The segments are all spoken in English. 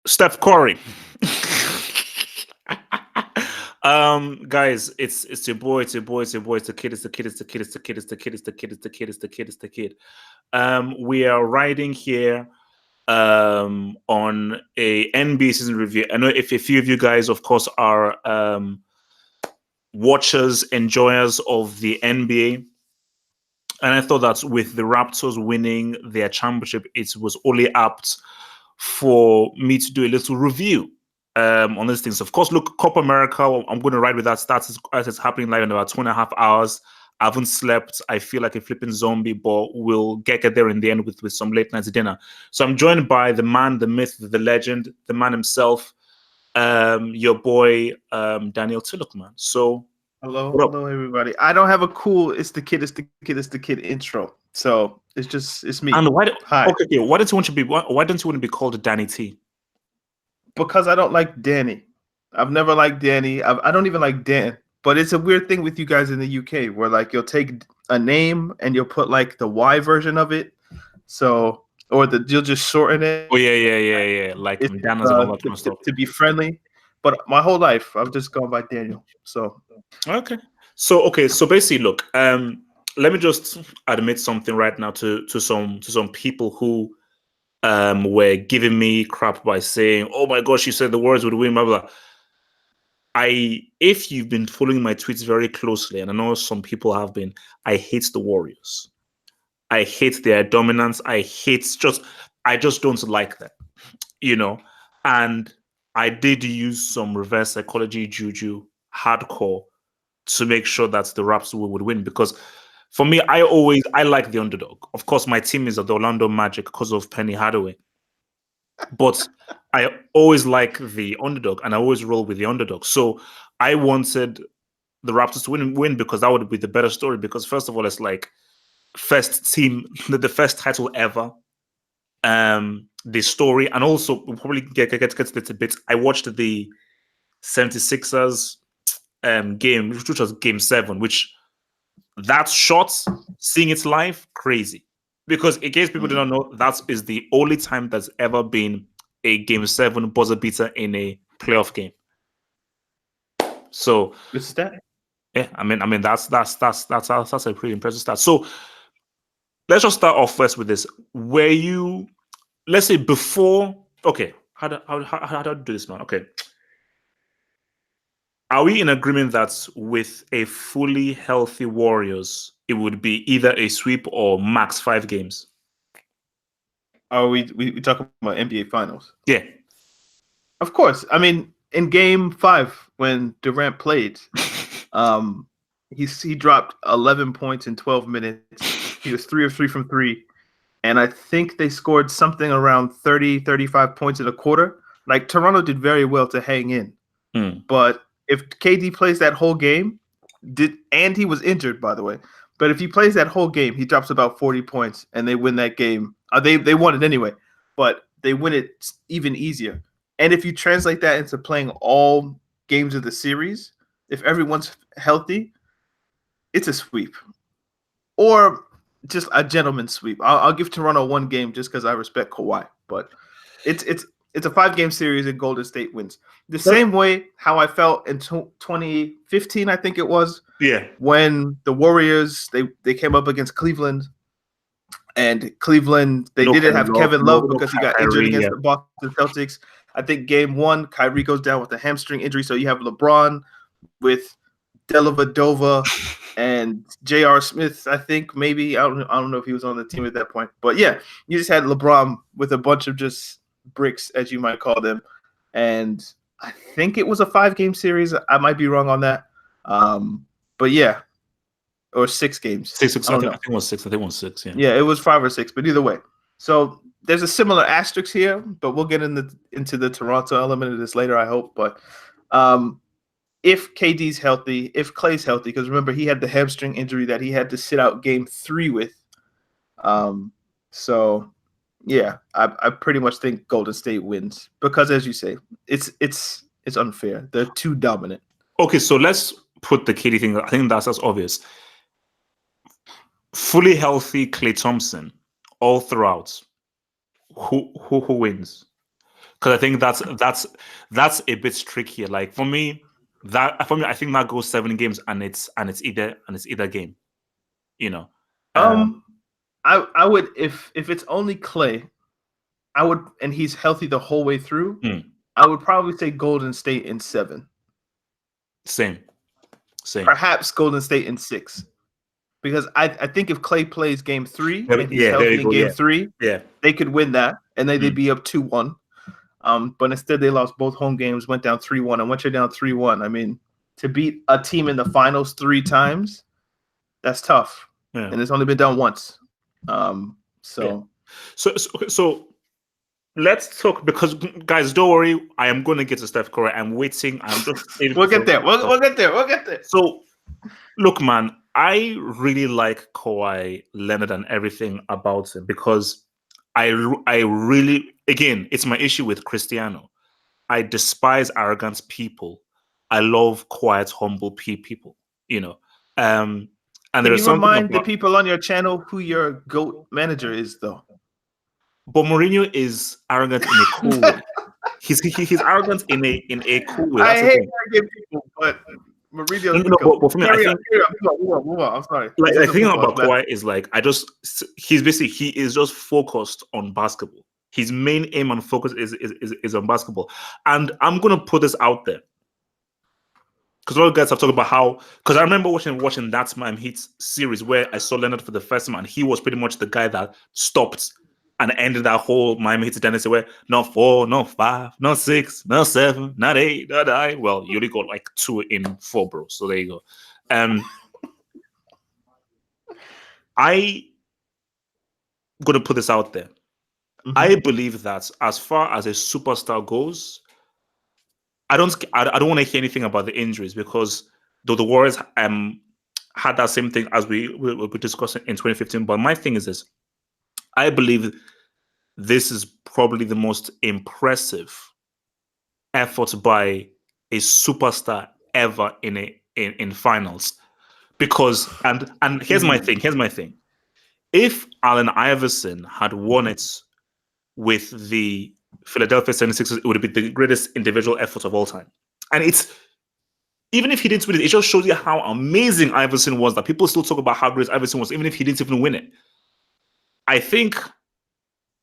Steph Curry. Guys, it's your boy, it's your boy, it's your boy, it's the kid, it's the kid, it's the kid, it's the kid, it's the kid, it's the kid, it's the kid, it's the kid, it's the kid. We are riding here on a NBA season review. I know if a few of you guys, of course, are watchers, enjoyers of the NBA. And I thought that with the Raptors winning their championship, it was only apt for me to do a little review on these things. Of course, look, Copa America, I'm going to ride with that stats as it's happening live in about 2.5 hours. I haven't slept. I feel like a flipping zombie, but we'll get there in the end with some late night dinner. So I'm joined by the man, the myth, the legend, the man himself, your boy, Daniel Tiluk, man. So Hello, everybody. I don't have a cool "It's the kid, it's the kid, it's the kid" intro, so it's me. And Hi. Okay, why don't you want to be? Why don't you want to be called Danny T? Because I don't like Danny. I've never liked Danny. I don't even like Dan. But it's a weird thing with you guys in the UK, where like you'll take a name and you'll put like the Y version of it, so you'll just shorten it. Oh yeah. Like It's McDonald's and all that kind of stuff. to be friendly. But my whole life, I've just gone by Daniel. So Okay. So basically, look. Let me just admit something right now to some people who were giving me crap by saying, "Oh my gosh, you said the Warriors would win." Blah blah. If you've been following my tweets very closely, and I know some people have been, I hate the Warriors. I hate their dominance. I just don't like them, And I did use some reverse psychology juju hardcore to make sure that the Raps would win, because for me, I like the underdog. Of course, my team is the Orlando Magic because of Penny Hardaway, but I always like the underdog, and I always roll with the underdog. So I wanted the Raptors to win because that would be the better story. Because first of all, it's like first team, the first title ever. The story, and also we'll probably get to this a bit. I watched the 76ers game, which was game 7, which that shot, seeing it live, crazy. Because in case people do not know, that is the only time there's ever been a game 7 buzzer beater in a playoff game. So good stat. Yeah, I mean that's a pretty impressive stat. So let's just start off first with this. Were you, let's say before? Okay, how do I do this, man? Okay, are we in agreement that with a fully healthy Warriors, it would be either a sweep or max 5 games? Are we talking about NBA Finals? Yeah, of course. I mean, in Game 5 when Durant played, he dropped 11 points in 12 minutes. He was 3 of 3 from 3. And I think they scored something around 30, 35 points in a quarter. Like, Toronto did very well to hang in. But if KD plays that whole game, and he was injured, by the way, but if he plays that whole game, he drops about 40 points and they win that game. They won it anyway, but they win it even easier. And if you translate that into playing all games of the series, if everyone's healthy, it's a sweep. Or just a gentleman's sweep. I'll give Toronto one game just because I respect Kawhi. But it's a 5-game series and Golden State wins. The same way how I felt in 2015, I think it was. Yeah. When the Warriors, they came up against Cleveland. And Cleveland, they didn't have Kevin Love because he got injured against the Boston Celtics. I think Game 1, Kyrie goes down with a hamstring injury. So you have LeBron with Dellavedova and J.R. Smith, I think, maybe. I don't know if he was on the team at that point. But yeah, you just had LeBron with a bunch of just bricks, as you might call them. And I think it was a 5-game series. I might be wrong on that. But yeah. Or 6 games. 6. I think it was 6. I think it was 6. Yeah, it was 5 or 6. But either way, so there's a similar asterisk here. But we'll get into the Toronto element of this later, I hope. But if KD's healthy, if Klay's healthy, because remember he had the hamstring injury that he had to sit out Game 3 with. So yeah, I pretty much think Golden State wins because, as you say, it's unfair. They're too dominant. Okay, so let's put the KD thing. I think that's obvious. Fully healthy Klay Thompson all throughout. Who wins? because I think that's a bit trickier. Like for me, I think that goes 7 games, and it's either game. You know, Um, I would if it's only Clay, I would, and he's healthy the whole way through. I would probably say Golden State in 7. Same. Perhaps Golden State in 6. Because I think if Clay plays game 3 and he's Yeah, there healthy you in go. game Yeah. 3, Yeah. they could win that, and they'd be up 2-1. But instead they lost both home games, went down 3-1. And once you're down 3-1, I mean, to beat a team in the finals 3 times, that's tough. Yeah. And it's only been done once. So let's talk, because guys, don't worry, I am going to get to Steph Curry. I'm waiting. I'm just we'll get there. We'll get there. So look, man, I really like Kawhi Leonard and everything about him, because I really, again, it's my issue with Cristiano. I despise arrogant people. I love quiet, humble people. You know, and Can you remind the people on your channel who your GOAT manager is, though? But Mourinho is arrogant in a cool way. He's arrogant in a cool way. That's I hate arrogant people, but Mourinho. But for me, I think, I'm sorry. Like, I think about Kawhi is like, he is just focused on basketball. His main aim and focus is on basketball. And I'm gonna put this out there, because a lot of guys have talked about how, because I remember watching that Miami Heat series where I saw Leonard for the first time, and he was pretty much the guy that stopped and ended that whole Miami Heat dynasty where not 4, not 5, not 6, not 7, not 8, not 9. Well, you only got like 2 in 4, bro. So there you go. I gonna put this out there. I believe that as far as a superstar goes, I don't want to hear anything about the injuries, because though the Warriors had that same thing as we discussed in 2015. But my thing is this: I believe this is probably the most impressive effort by a superstar ever in finals. Because and here's my thing. If Allen Iverson had won it with the Philadelphia 76ers, it would have been the greatest individual effort of all time. And it's, even if he didn't win it, it just shows you how amazing Iverson was, that people still talk about how great Iverson was, even if he didn't even win it. I think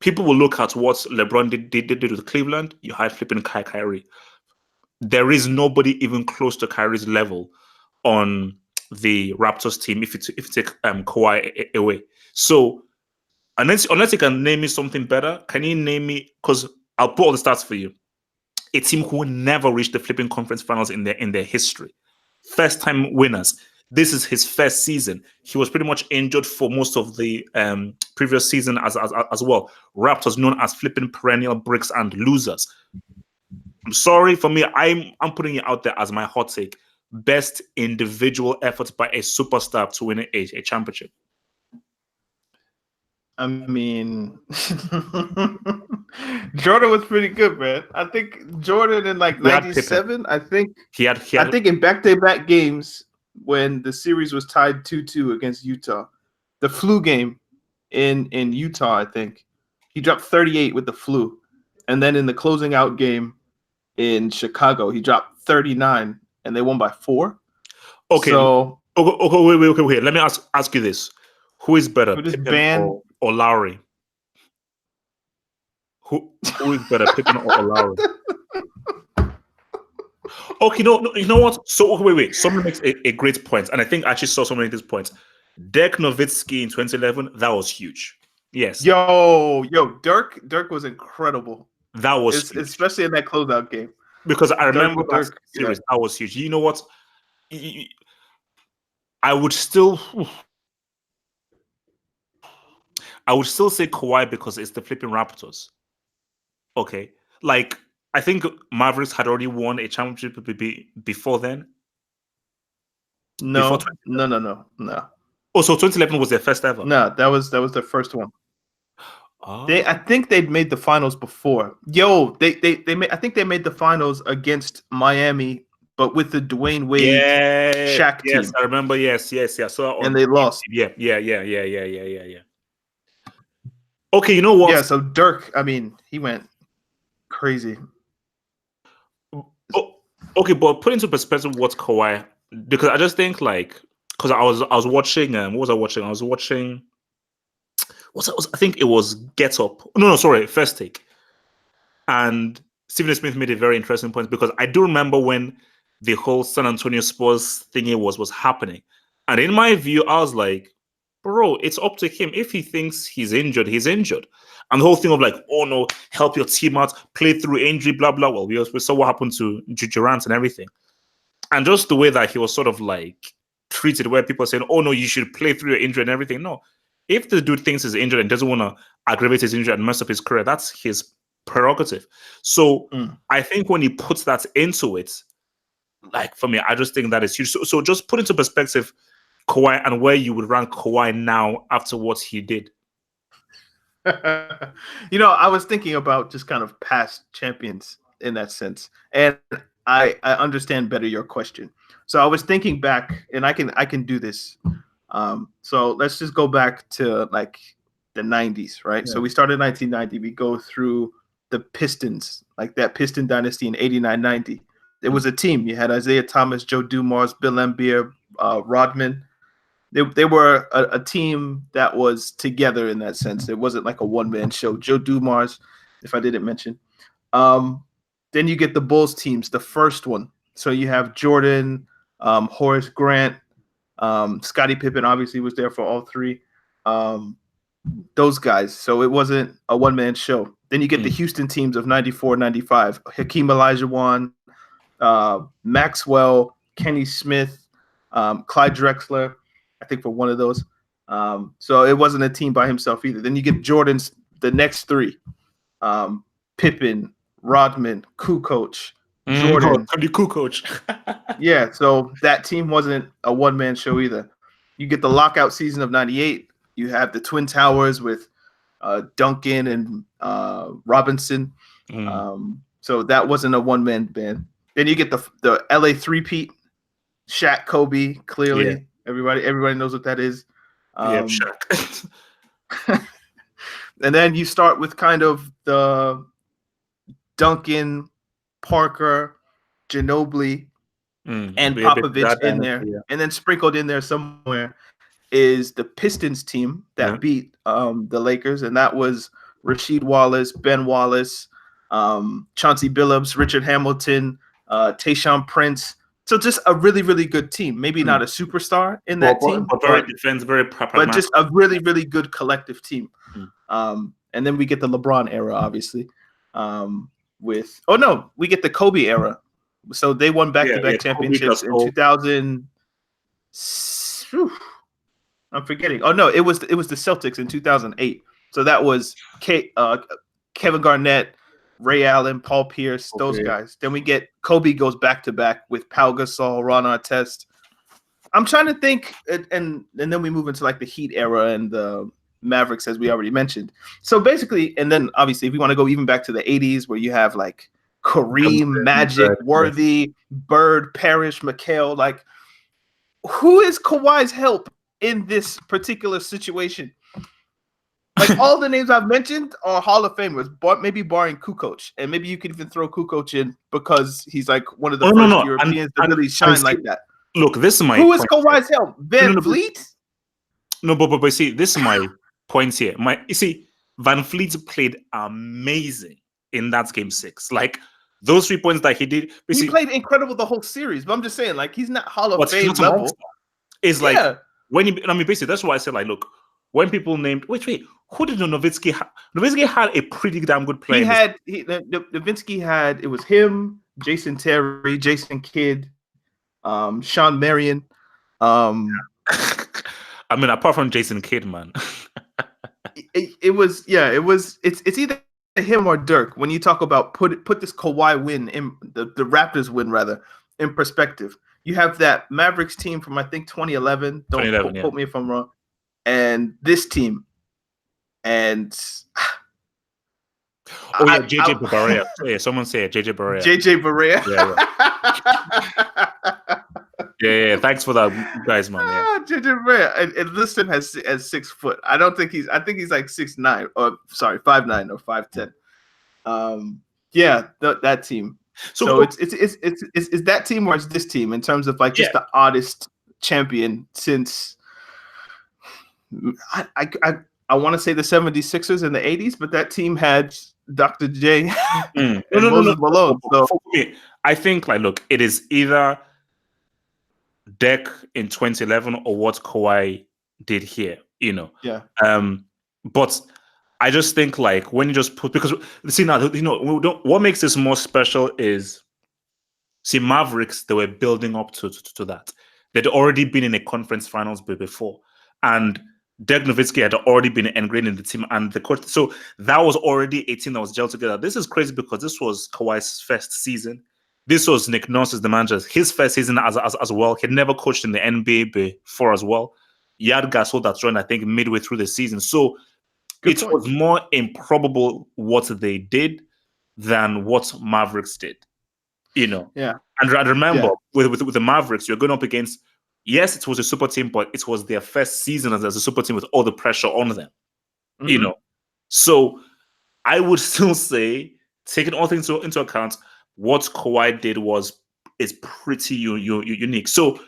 people will look at what LeBron did with Cleveland. You had flipping Kyrie. There is nobody even close to Kyrie's level on the Raptors team if you take Kawhi away. So unless you can name me something better, can you name me, because I'll put all the stats for you, a team who never reached the flipping conference finals in their history. First time winners. This is his first season. He was pretty much injured for most of the previous season as well. Raptors known as flipping perennial bricks and losers. I'm sorry, for me, I'm putting it out there as my hot take. Best individual effort by a superstar to win a championship. I mean, Jordan was pretty good, man. I think Jordan in like 97, I think in back-to-back games when the series was tied 2-2 against Utah, the flu game in Utah, I think he dropped 38 with the flu. And then in the closing out game in Chicago, he dropped 39 and they won by 4. Okay. So wait. Let me ask you this. Who is better, Pippen or Lowry? Who is better, Pippen or Lowry? Okay, no, you know what? So wait. Someone makes a great point, and I think I actually saw someone make this point. Dirk Nowitzki in 2011, that was huge. Yes. Yo, Dirk was incredible. That was huge. Especially in that closeout game. Because I remember that series. That was huge. You know what? I would still say Kawhi because it's the flipping Raptors. Okay. Like, I think Mavericks had already won a championship before then. No. Oh, so 2011 was their first ever? No, that was their first one. Oh. I think they'd made the finals before. I think they made the finals against Miami, but with the Dwayne Wade Shaq team. Yes, I remember. Yes. So and they lost. Yeah. Okay, you know what? Yeah, so Dirk, I mean, he went crazy. Oh, okay, but put into perspective what's Kawhi, because I just think like, because I was watching what was I watching? I was watching I think it was Get Up. No, sorry, First Take. And Stephen A. Smith made a very interesting point because I do remember when the whole San Antonio Spurs thingy was happening. And in my view, I was like, bro, it's up to him. If he thinks he's injured, he's injured. And the whole thing of like, oh no, help your team out, play through injury, blah, blah. Well, we saw what happened to Durant and everything. And just the way that he was sort of like treated, where people saying, oh no, you should play through your injury and everything. No. If the dude thinks he's injured and doesn't want to aggravate his injury and mess up his career, that's his prerogative. So I think when he puts that into it, like for me, I just think that is huge. So just put into perspective Kawhi and where you would rank Kawhi now after what he did. I was thinking about just kind of past champions in that sense, and I understand better your question. So I was thinking back, and I can do this. So let's just go back to like the 90s, right? Yeah. So we started in 1990. We go through the Pistons, like that Piston dynasty in 89-90. It was a team. You had Isaiah Thomas, Joe Dumars, Bill Laimbeer, Rodman. They were a team that was together in that sense. It wasn't like a one-man show. Joe Dumars, if I didn't mention. Then you get the Bulls teams, the first one. So you have Jordan, Horace Grant, Scottie Pippen obviously was there for all three. Those guys. So it wasn't a one-man show. Then you get the Houston teams of 94, 95. Hakeem Olajuwon, Maxwell, Kenny Smith, Clyde Drexler, I think for one of those. So it wasn't a team by himself either. Then you get Jordan's the next three. Pippen, Rodman, Kukoc, Jordan. Kukoc. Yeah, so that team wasn't a one-man show either. You get the lockout season of 98. You have the Twin Towers with Duncan and Robinson. So that wasn't a one-man band. Then you get the LA three-peat, Shaq, Kobe, clearly. Yeah. Everybody knows what that is. Shaq. And then you start with kind of the Duncan, Parker, Ginobili, and Popovich in there. Yeah. And then sprinkled in there somewhere is the Pistons team that beat the Lakers, and that was Rasheed Wallace, Ben Wallace, Chauncey Billups, Richard Hamilton, Tayshaun Prince. So just a really, really good team. Maybe not a superstar in that team, but very defense, very pragmatic. But just a really, really good collective team. And then we get the LeBron era, obviously. We get the Kobe era. So they won back-to-back championships in 2000. I'm forgetting. Oh no, it was the Celtics in 2008. So that was Kevin Garnett, Ray Allen, Paul Pierce, those guys. Then we get Kobe goes back-to-back with Pau Gasol, Ron Artest. I'm trying to think, and then we move into like the Heat era and the Mavericks, as we already mentioned. So basically, and then obviously, if we want to go even back to the 80s, where you have like Kareem, Magic, Worthy, Bird, Parrish, McHale, like who is Kawhi's help in this particular situation? Like all the names I've mentioned are Hall of Famers, but maybe barring Kukoc, and maybe you could even throw Kukoc in because he's like one of the first Europeans to really shine like that. Look, this is my who is Kawhi's help? Van Vliet? No, but see, this is my point here. Van Vliet played amazing in that game 6. Like those 3 points that he did, he played incredible the whole series. But I'm just saying, like he's not Hall of Fame level. It's like when basically that's why I said like, look, when people named wait, who did Nowitzki have? Nowitzki had a pretty damn good play. Nowitzki had it was him, Jason Terry, Jason Kidd, Sean Marion. I mean, apart from Jason Kidd, man. It's either him or Dirk. When you talk about put this Kawhi win in the Raptors win rather in perspective, you have that Mavericks team from I think 2011. Don't quote me if I'm wrong. And this team, and JJ Barea. Yeah, someone say it. JJ Barea. JJ Barea. Yeah. Thanks for that, guys, man. Yeah. JJ Barea. And Liston has 6 foot. I think he's like 6'9", or sorry, 5'9" or 5'10". Yeah, that team. So So it's that team or it's this team in terms of like yeah, just the oddest champion since I want to say the 76ers in the 80s, but that team had Dr. J No, and no, no, no. Moses Malone. So For me, I think like look, it is either Deck in 2011 or what Kawhi did here, you know. yeah, But I just think like when you just put because see now what makes this more special is see Mavericks they were building up to that. They'd already been in a conference finals before, and Dirk Nowitzki had already been ingrained in the team and the coach. So that was already a team that was gelled together. This is crazy because this was Kawhi's first season. This was Nick Nurse's the manager, his first season as well. He'd never coached in the NBA before as well. Yad Gasol that joined, I think, midway through the season. So good it point. was more improbable what they did than what Mavericks did, you know. Yeah, And I remember yeah. with the Mavericks, you're going up against, yes, it was a super team, but it was their first season as a super team with all the pressure on them, you Mm-hmm. know. So I would still say, taking all things into account, what Kawhi did is pretty unique. So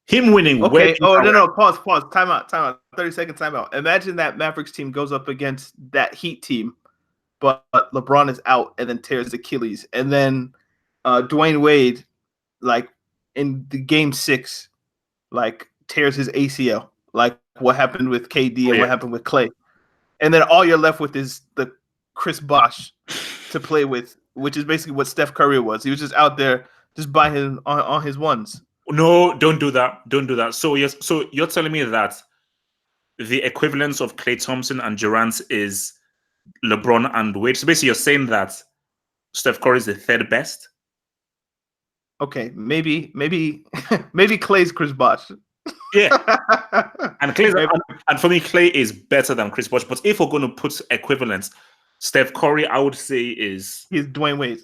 him winning, where do Okay. you Oh now no. Pause. Time out. 30-second time out. Imagine that Mavericks team goes up against that Heat team, but LeBron is out and then tears Achilles, and then Dwayne Wade, like in the game 6, like tears his ACL, like what happened with KD oh, and yeah. what happened with Clay, and then all you're left with is the Chris Bosh to play with, which is basically what Steph Curry was. He was just out there just by his on his ones. No, don't do that. Don't do that. So yes, so you're telling me that the equivalence of Klay Thompson and Durant is LeBron and Wade. So basically, you're saying that Steph Curry is the third best. Okay, maybe maybe Clay's Chris Bosh. Yeah, and Clay Maybe. and for me, Clay is better than Chris Bosh. But if we're going to put equivalents, Steph Curry, I would say is He's Dwayne Wade.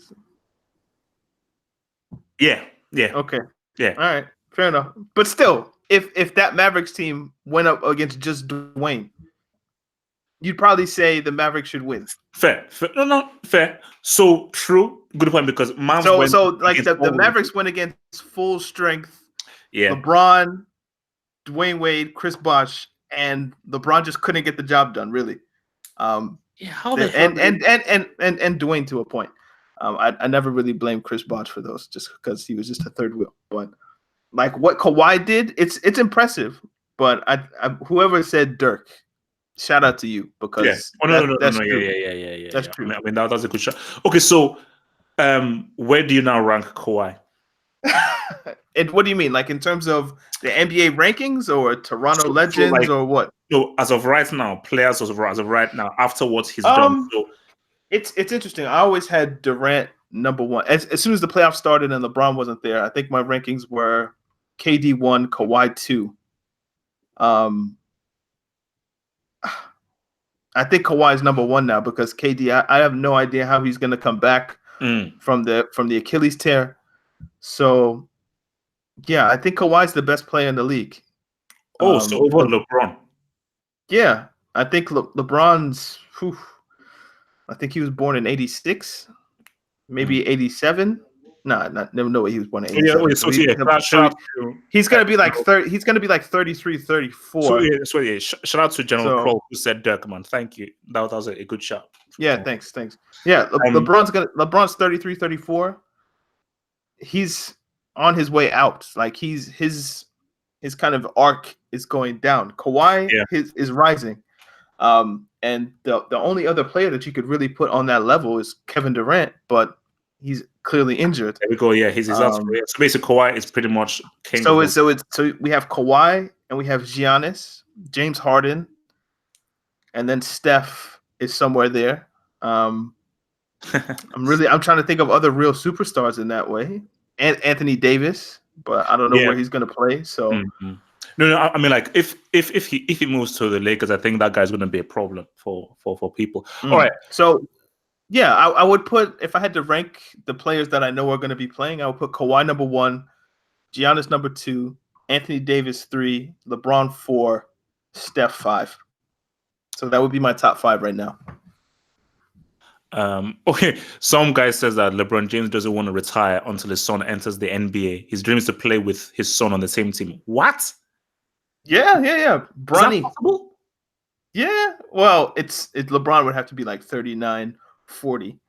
yeah, yeah, Okay. yeah, All right. Fair enough. But still, if that Mavericks team went up against just Dwayne, you'd probably say the Mavericks should win. fair. No, fair. So true, good point because Mavs So went like against the all of Mavericks went against full strength yeah, LeBron, Dwayne Wade, Chris Bosh, and LeBron just couldn't get the job done, really. yeah. How the hell? And Dwayne to a point. I never really blamed Chris Bosh for those, just because he was just a third wheel. But like what Kawhi did, it's impressive. But whoever said Dirk, shout out to you because Yeah. Oh no, that's no. true. Yeah. That's Yeah. true. I mean that's a good shot. Okay, so where do you now rank Kawhi? And what do you mean? Like in terms of the NBA rankings or Toronto So Legends like or what? no, as of right now, players as of right now, after what he's done. So It's interesting. I always had Durant number one. As soon as the playoffs started and LeBron wasn't there, I think my rankings were KD 1, Kawhi 2. I think Kawhi is number 1 now because KD. I have no idea how he's going to come back from the Achilles tear. So yeah, I think Kawhi's the best player in the league. so over LeBron. Yeah, I think LeBron's. Whew, I think he was born in '86, maybe '87. No way he was born in Yeah, '87. wait, so yeah, shout out to He's gonna be like 30. He's gonna be like 33, 34. shout out to General So Kroll who said Dirk, man. Thank you. That was a good shout. yeah, thanks. Yeah, LeBron's 33, 34. He's on his way out. Like his kind of arc is going down. Kawhi Yeah. is rising. And the only other player that you could really put on that level is Kevin Durant, but he's clearly injured. There we go. Yeah, he's out. So basically, Kawhi is pretty much king. So we have Kawhi and we have Giannis, James Harden, and then Steph is somewhere there. I'm trying to think of other real superstars in that way, and Anthony Davis, but I don't know where he's going to play. So. Mm-hmm. No. I mean, like if he moves to the Lakers, I think that guy's going to be a problem for people. All right. So, yeah, I would put, if I had to rank the players that I know are going to be playing, I would put Kawhi number 1, Giannis number 2, Anthony Davis 3, LeBron 4, Steph 5. So that would be my top 5 right now. Okay, some guy says that LeBron James doesn't want to retire until his son enters the NBA. His dream is to play with his son on the same team. What? Yeah. Is that Bronny. possible? Yeah. Well, LeBron would have to be like 39, 40,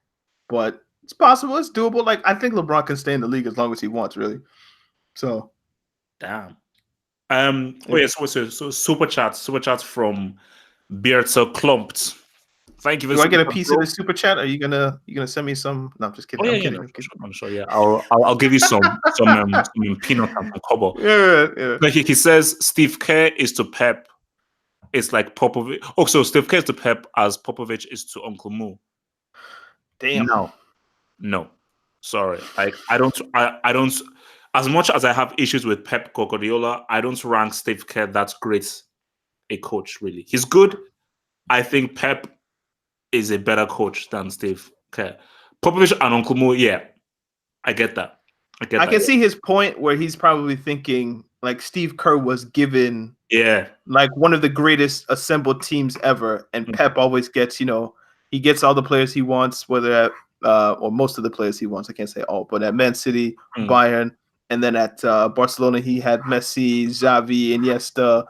but it's possible. It's doable. Like I think LeBron can stay in the league as long as he wants, really. So Damn. Oh yes, so super chats from Beerta Klumped. Thank you for do I super get a chat, piece of bro. this super chat? Are you gonna send me some? No, I'm just Oh kidding. yeah, I'm yeah, kidding. no, I'm kidding. I'm sure. Yeah, I'll give you some peanut and some cobo. Yeah. Like he says, Steve Kerr is to Pep. It's like Popovich. Oh, so Steve Kerr is to Pep as Popovich is to Uncle Moo. Damn. No, sorry. Like I don't. As much as I have issues with Pep Guardiola, I don't rank Steve Kerr that great a coach. Really, he's good. I think Pep is a better coach than Steve Kerr. Popovich and Uncle Moo, yeah, I get that. I can see his point where he's probably thinking like Steve Kerr was given Yeah, like one of the greatest assembled teams ever, and Pep always gets, he gets all the players he wants, whether at or most of the players he wants. I can't say all, but at Man City, Bayern, and then at Barcelona he had Messi, Xavi, Iniesta,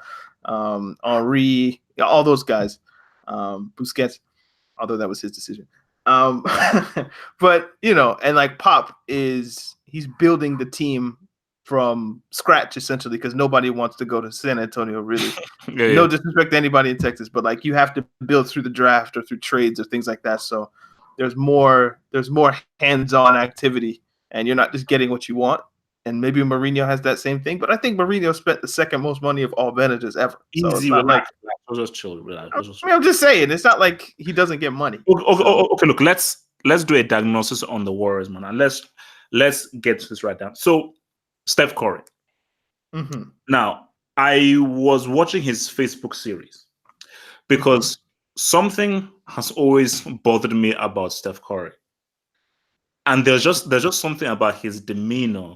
Henri, all those guys, Busquets, although that was his decision. But and like Pop he's building the team from scratch essentially because nobody wants to go to San Antonio really. No disrespect to anybody in Texas, but like you have to build through the draft or through trades or things like that. So there's more hands-on activity and you're not just getting what you want. And maybe Mourinho has that same thing, but I think Mourinho spent the second most money of all managers ever. So Easy, it's not relax. Just chill, relax. I'm just saying, it's not like he doesn't get money. Okay, look, let's do a diagnosis on the Warriors, man, and let's get this right down. So, Steph Curry. Mm-hmm. Now, I was watching his Facebook series because something has always bothered me about Steph Curry, and there's just something about his demeanor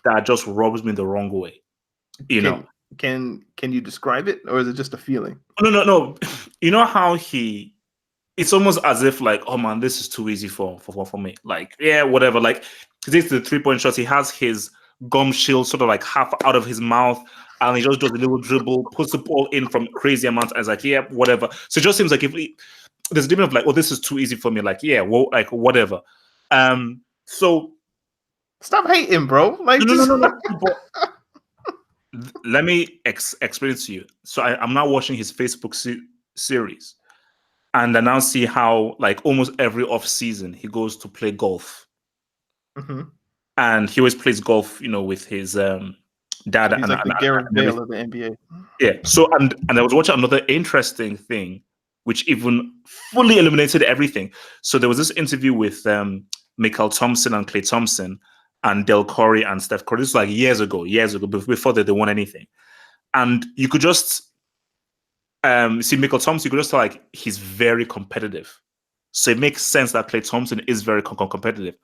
that just rubs me the wrong way. Can you describe it, or is it just a feeling? No. You know how it's almost as if like, oh man, this is too easy for me. Like, yeah, whatever. Like, he takes the 3-point shots. He has his gum shield sort of like half out of his mouth, and he just does a little dribble, puts the ball in from crazy amounts, and it's like, yeah, whatever. So it just seems like there's a difference of like, oh, this is too easy for me. Like, yeah, well, like whatever. So stop hating, bro. Like, no. Let me explain it to you. So I'm now watching his Facebook series, and I now see how like almost every off season he goes to play golf, and he always plays golf, with his dad. He's like the Gareth Bale of the NBA. Yeah. So and I was watching another interesting thing, which even fully eliminated everything. So there was this interview with Michael Thompson and Klay Thompson and Del Curry and Steph Curry. This was like years ago, before they won anything. And you could just see Michael Thompson, you could just tell like he's very competitive. So it makes sense that Klay Thompson is very competitive.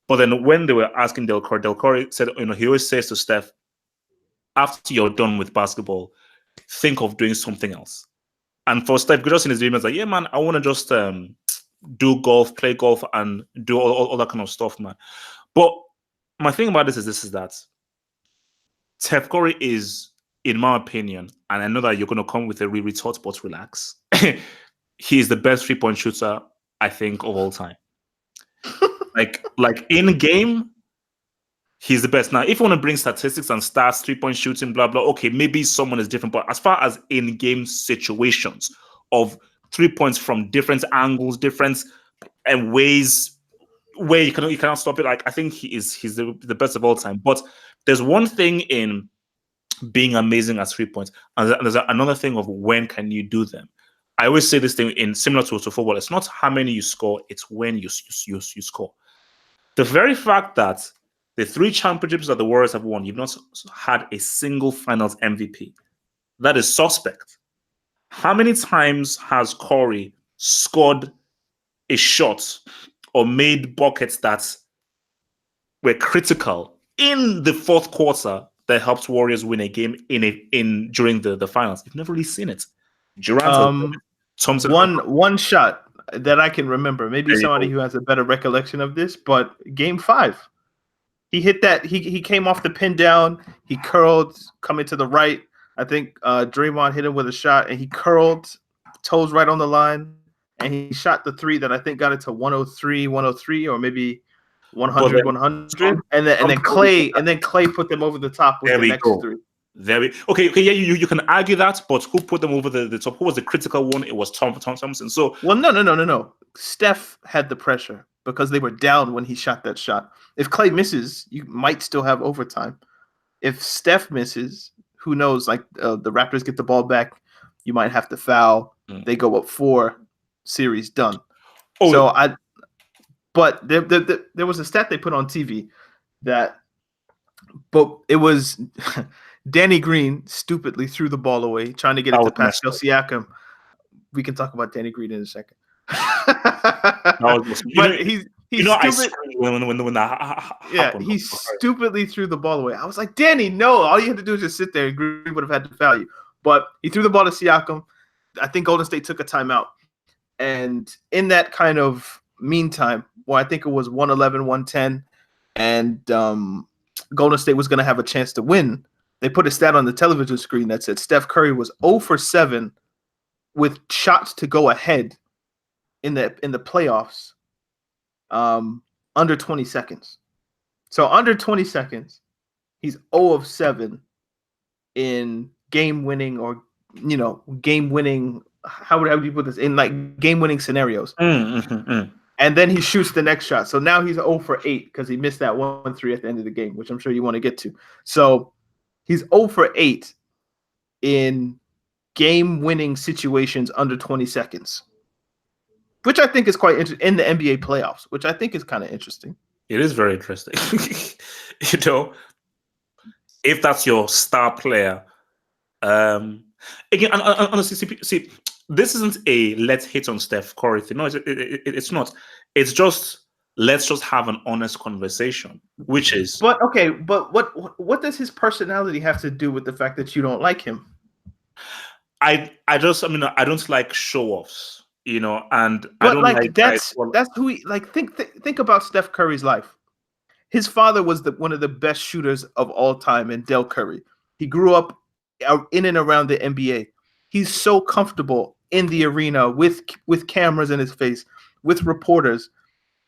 But then when they were asking Del Curry said, he always says to Steph, after you're done with basketball, think of doing something else. And for Steph, just in his dream, it's like, yeah, man, I want to just do golf, play golf, and do all that kind of stuff, man. But my thing about this is that Steph Curry is, in my opinion, and I know that you're going to come with a retort, but relax. He is the best 3-point shooter, I think, of all time. like in game, he's the best. Now, if you want to bring statistics and stats, 3-point shooting, blah, blah, okay, maybe someone is different. But as far as in-game situations of 3 points from different angles, different ways where you cannot stop it, like I think he's the best of all time. But there's one thing in being amazing at 3 points, and there's another thing of when can you do them. I always say this thing in similar to football. It's not how many you score, it's when you score. The very fact that the 3 championships that the Warriors have won, you've not had a single finals MVP. That is suspect. How many times has Curry scored a shot or made buckets that were critical in the fourth quarter that helped Warriors win a game during the finals? You've never really seen it. Durant, Thompson, one shot. that I can remember. Maybe There you somebody go. who has a better recollection of this, but Game 5, he hit that. He came off the pin down. He curled, coming to the right. I think Draymond hit him with a shot, and he curled, toes right on the line, and he shot the three that I think got it to 103, or maybe But 100, then 100, and then Clay put them over the top with there the we next go. three. Okay, yeah, you can argue that, but who put them over the top? Who was the critical one? It was Thompson. So Well, no. Steph had the pressure because they were down when he shot that shot. If Clay misses, you might still have overtime. If Steph misses, who knows? Like the Raptors get the ball back, you might have to foul. They go up 4, series done. oh, But there was a stat they put on TV but it was Danny Green stupidly threw the ball away, trying to get it to Pascal Siakam. We can talk about Danny Green in a second. But he's stupid. When that happened. He stupidly threw the ball away. I was like, Danny, no! All you had to do is just sit there, and Green would have had to foul you. But he threw the ball to Siakam. I think Golden State took a timeout, and in that kind of meantime, well, I think it was 111, 110, and Golden State was going to have a chance to win. They put a stat on the television screen that said Steph Curry was 0 for 7 with shots to go ahead in the playoffs under 20 seconds. So under 20 seconds, he's 0 of 7 in game-winning how would you put this? In like game-winning scenarios. And then he shoots the next shot. So now he's 0 for 8 because he missed that 1-3 at the end of the game, which I'm sure you want to get to. So he's 0 for 8 in game-winning situations under 20 seconds, which I think is quite interesting in the NBA playoffs, which I think is kind of interesting. It is very interesting. If that's your star player, again, honestly, see, this isn't a let's hit on Steph Curry thing. No, it's not. It's just let's just have an honest conversation, which is. But okay, but what does his personality have to do with the fact that you don't like him? I don't like show-offs, and but I don't like that's who he like. Think about Steph Curry's life. His father was one of the best shooters of all time in Del Curry. He grew up in and around the NBA. He's so comfortable in the arena with cameras in his face, with reporters.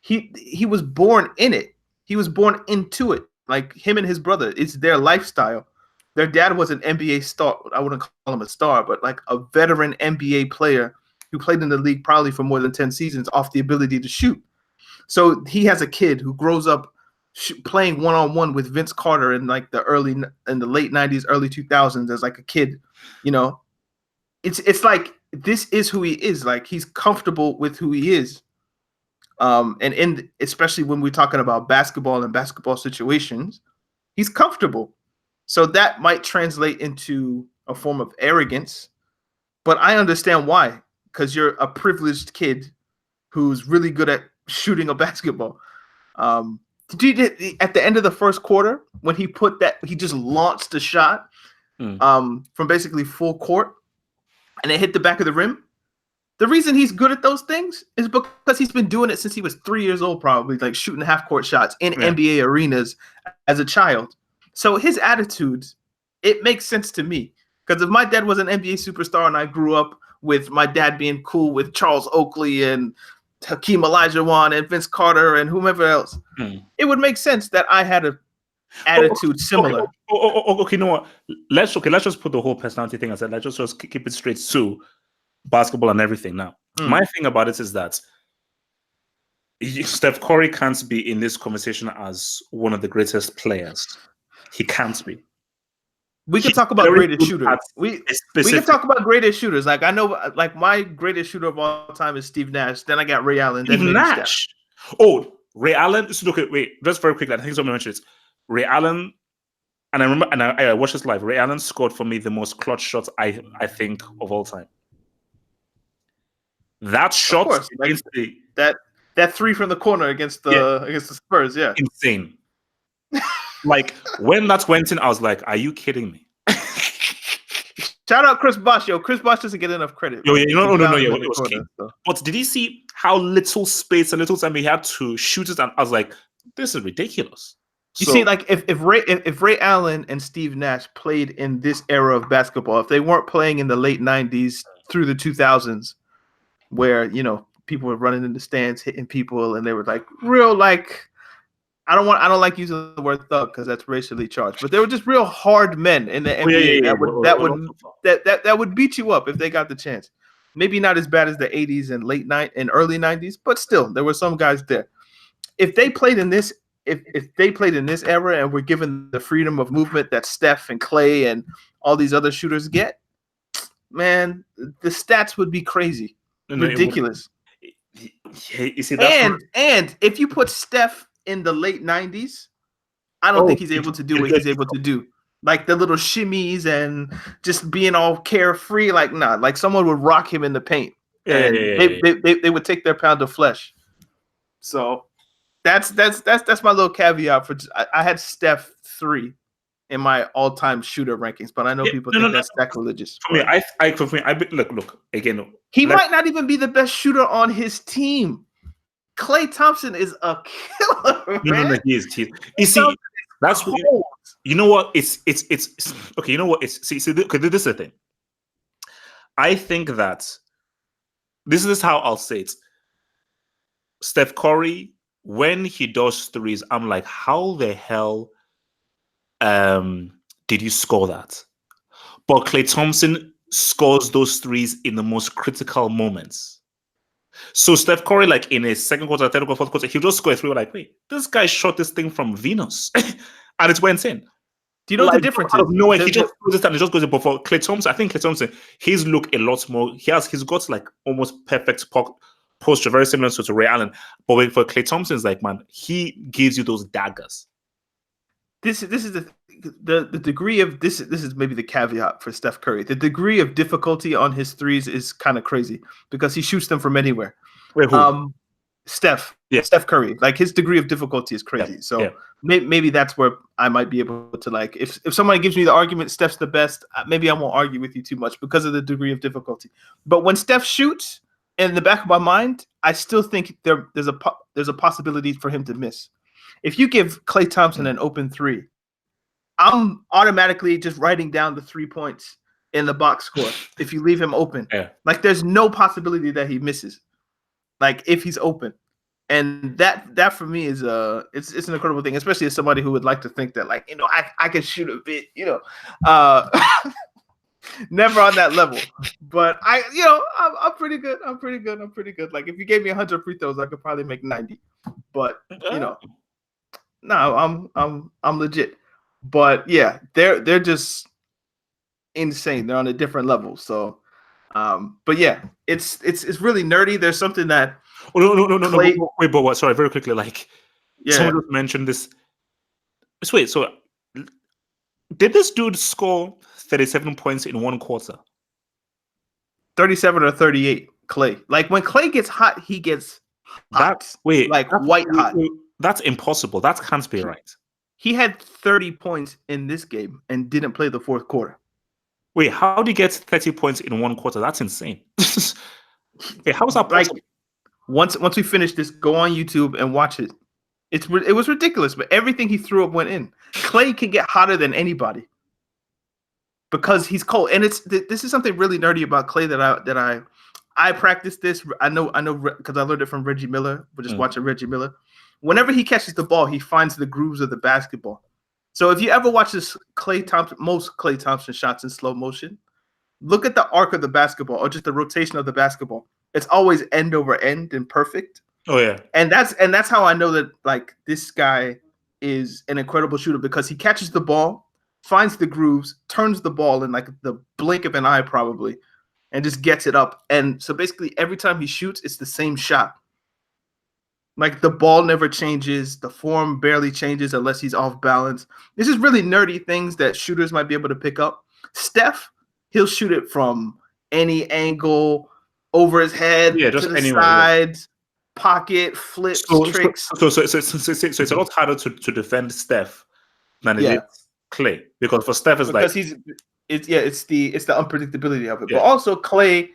He was born in it. He was born into it. Like him and his brother, it's their lifestyle. Their dad was an NBA star. I wouldn't call him a star, but like a veteran NBA player who played in the league probably for more than 10 seasons off the ability to shoot. So he has a kid who grows up playing one-on-one with Vince Carter in like the late 90s, early 2000s as like a kid. It's like this is who he is. Like he's comfortable with who he is. And especially when we're talking about basketball and basketball situations, he's comfortable. So that might translate into a form of arrogance, but I understand why, because you're a privileged kid who's really good at shooting a basketball. At the end of the first quarter, when he just launched a shot from basically full court and it hit the back of the rim. The reason he's good at those things is because he's been doing it since he was 3 years old, probably, like shooting half-court shots in NBA arenas as a child. So his attitudes, it makes sense to me. Because if my dad was an NBA superstar and I grew up with my dad being cool with Charles Oakley and Hakeem Olajuwon and Vince Carter and whomever else, it would make sense that I had an attitude similar. Okay, you know what? Let's just put the whole personality thing aside. Let's just keep it straight to basketball and everything now. My thing about it is that Steph Curry can't be in this conversation as one of the greatest players. He can't be. We can talk about greatest shooters. We can talk about greatest shooters. Like I know, like my greatest shooter of all time is Steve Nash. Then I got Ray Allen. Then Nash. Oh, Ray Allen. Okay, wait. Just very quickly. I think someone mentioned it. Ray Allen. And I remember, and I watched this live. Ray Allen scored for me the most clutch shots I think of all time. That shot, of course, like that three from the corner against the Spurs, insane. Like when that went in, I was like, "Are you kidding me?" Shout out Chris Bosh, yo. Chris Bosh doesn't get enough credit. Yo, yeah, He no, found him yeah, in it the was corner, key. so. But did you see how little space and little time he had to shoot it? And I was like, this is ridiculous. You see, like if Ray Allen and Steve Nash played in this era of basketball, if they weren't playing in the late '90s through the 2000s, where people were running in the stands hitting people, and they were like real like. I don't like using the word thug because that's racially charged, but they were just real hard men in the NBA that would beat you up if they got the chance. Maybe not as bad as the 80s and early 90s, but still there were some guys there. If they played in this, if they played in this era and were given the freedom of movement that Steph and Clay and all these other shooters get, man, the stats would be crazy, ridiculous. You see, that's and if you put Steph in the late 90s, I don't think he's able to do what he's able to do. Like the little shimmies and just being all carefree. Like, nah, like someone would rock him in the paint. And they would take their pound of flesh. So that's my little caveat for I had Steph 3 in my all-time shooter rankings, but I know people think that's sacrilegious. For me, look again. He might not even be the best shooter on his team. Klay Thompson is a killer. No, he is. You see, that's what you know. What it's okay. You know what? This is the thing. I think that this is how I'll say it. Steph Curry, when he does threes, I'm like, how the hell did you score that? But Klay Thompson scores those threes in the most critical moments. So Steph Curry, like in a second quarter, third quarter, fourth quarter, he'll just score a three. We're like, wait, this guy shot this thing from Venus, and it went in. Do you know what the difference is? No way, he just goes this and it just goes in. But for Klay Thompson, I think Klay Thompson, his look a lot more. He's got like almost perfect posture, very similar to Ray Allen. But for Klay Thompson, it's like, man, he gives you those daggers. This is the degree of this is maybe the caveat for Steph Curry. The degree of difficulty on his threes is kind of crazy because he shoots them from anywhere. Wait, who? Steph Curry. Like his degree of difficulty is crazy. Maybe that's where I might be able to like if somebody gives me the argument Steph's the best, maybe I won't argue with you too much because of the degree of difficulty. But when Steph shoots, in the back of my mind, I still think there's a possibility for him to miss. If you give Klay Thompson an open three, I'm automatically just writing down the 3 points in the box score if you leave him open. Yeah. Like there's no possibility that he misses. Like if he's open. And that for me is it's an incredible thing, especially as somebody who would like to think that like, I can shoot a bit, never on that level. But I'm pretty good. I'm pretty good. Like if you gave me 100 free throws, I could probably make 90. But no, I'm legit. But yeah, they're just insane. They're on a different level. So, but yeah, it's really nerdy. There's something that. Oh no. Wait, but what? Sorry, very quickly. Like, someone just mentioned this. Wait, so did this dude score 37 points in one quarter? 37 or 38. Klay. Like when Klay gets hot, he gets hot. White hot. That's impossible. That can't be right. He had 30 points in this game and didn't play the fourth quarter. Wait, how do you get 30 points in one quarter? That's insane. Wait, how is that possible? Like, once we finish this, go on YouTube and watch it. It was ridiculous, but everything he threw up went in. Klay can get hotter than anybody because he's cold. And this is something really nerdy about Klay that I practice this. I know because I learned it from Reggie Miller. We're just watching Reggie Miller. Whenever he catches the ball, he finds the grooves of the basketball. So if you ever watch most Klay Thompson shots in slow motion, look at the arc of the basketball or just the rotation of the basketball. It's always end over end and perfect. Oh yeah. And that's how I know that like this guy is an incredible shooter because he catches the ball, finds the grooves, turns the ball in like the blink of an eye probably, and just gets it up. And so basically every time he shoots, it's the same shot. Like the ball never changes, the form barely changes unless he's off balance. This is really nerdy things that shooters might be able to pick up. Steph, he'll shoot it from any angle, over his head, to the sides, pocket, flips, tricks. So it's a lot harder to defend Steph than it is Klay because for Steph it's it's the unpredictability of it. Yeah. But also Clay,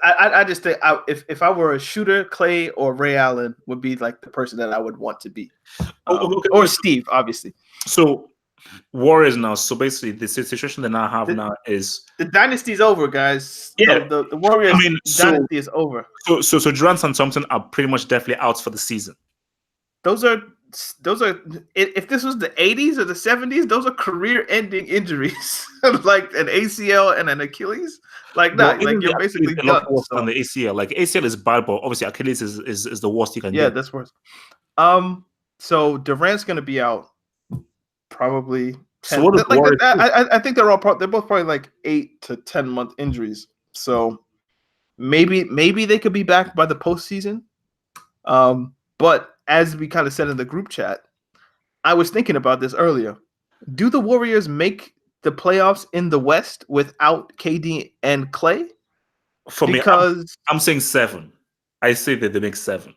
I just think if I were a shooter, Clay or Ray Allen would be like the person that I would want to be, Okay. or Steve, obviously. So Warriors now. So basically, the situation they now have now is The dynasty's over, guys. Yeah. The Warriors I mean, dynasty is over. So Durant and Thompson are pretty much definitely out for the season. Those are if this was the 80s or the 70s, those are career-ending injuries, like an ACL and an Achilles. Like that, like you're basically a lot done. worse than the ACL. Like ACL is bad, but obviously Achilles is the worst you can Yeah, get. that's worse. So Durant's gonna be out probably 10. So what is Like I think they're both probably like 8 to 10 month injuries. So maybe they could be back by the postseason. But as we kind of said in the group chat, I was thinking about this earlier. Do the Warriors make the playoffs in the West without KD and Clay? For because me, I'm saying 7. I say that they make 7.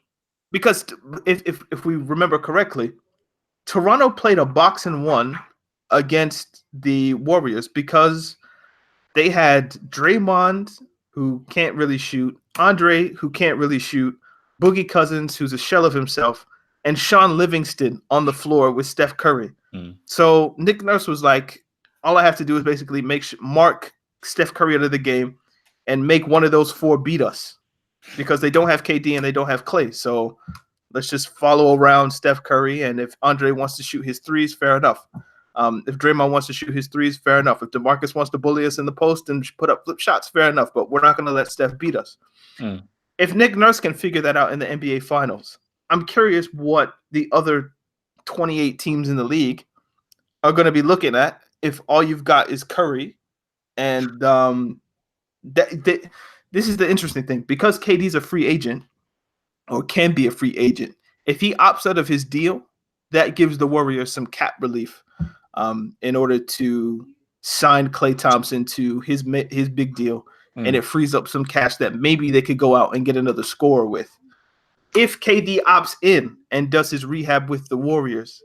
Because if we remember correctly, Toronto played a 1-1 against the Warriors because they had Draymond, who can't really shoot, Andre, who can't really shoot, Boogie Cousins, who's a shell of himself, and Sean Livingston on the floor with Steph Curry. So Nick Nurse was like, all I have to do is basically mark Steph Curry out of the game and make one of those 4 beat us, because they don't have KD and they don't have Clay. So let's just follow around Steph Curry, and if Andre wants to shoot his threes, fair enough. If Draymond wants to shoot his threes, fair enough. If DeMarcus wants to bully us in the post and put up flip shots, fair enough. But we're not going to let Steph beat us. If Nick Nurse can figure that out in the NBA Finals, I'm curious what the other 28 teams in the league are going to be looking at if all you've got is Curry. And this is the interesting thing. Because KD's a free agent, or can be a free agent, if he opts out of his deal, that gives the Warriors some cap relief in order to sign Klay Thompson to his big deal, and it frees up some cash that maybe they could go out and get another scorer with. If KD opts in and does his rehab with the Warriors,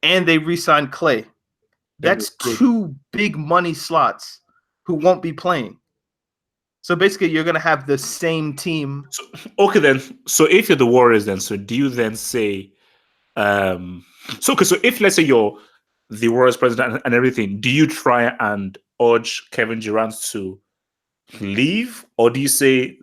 and they re-sign Klay, that's 2 big money slots who won't be playing. So basically, you're going to have the same team. So, okay, then. So if you're the Warriors, then, so do you then say, so if let's say you're the Warriors president and everything, do you try and urge Kevin Durant to leave, or do you say,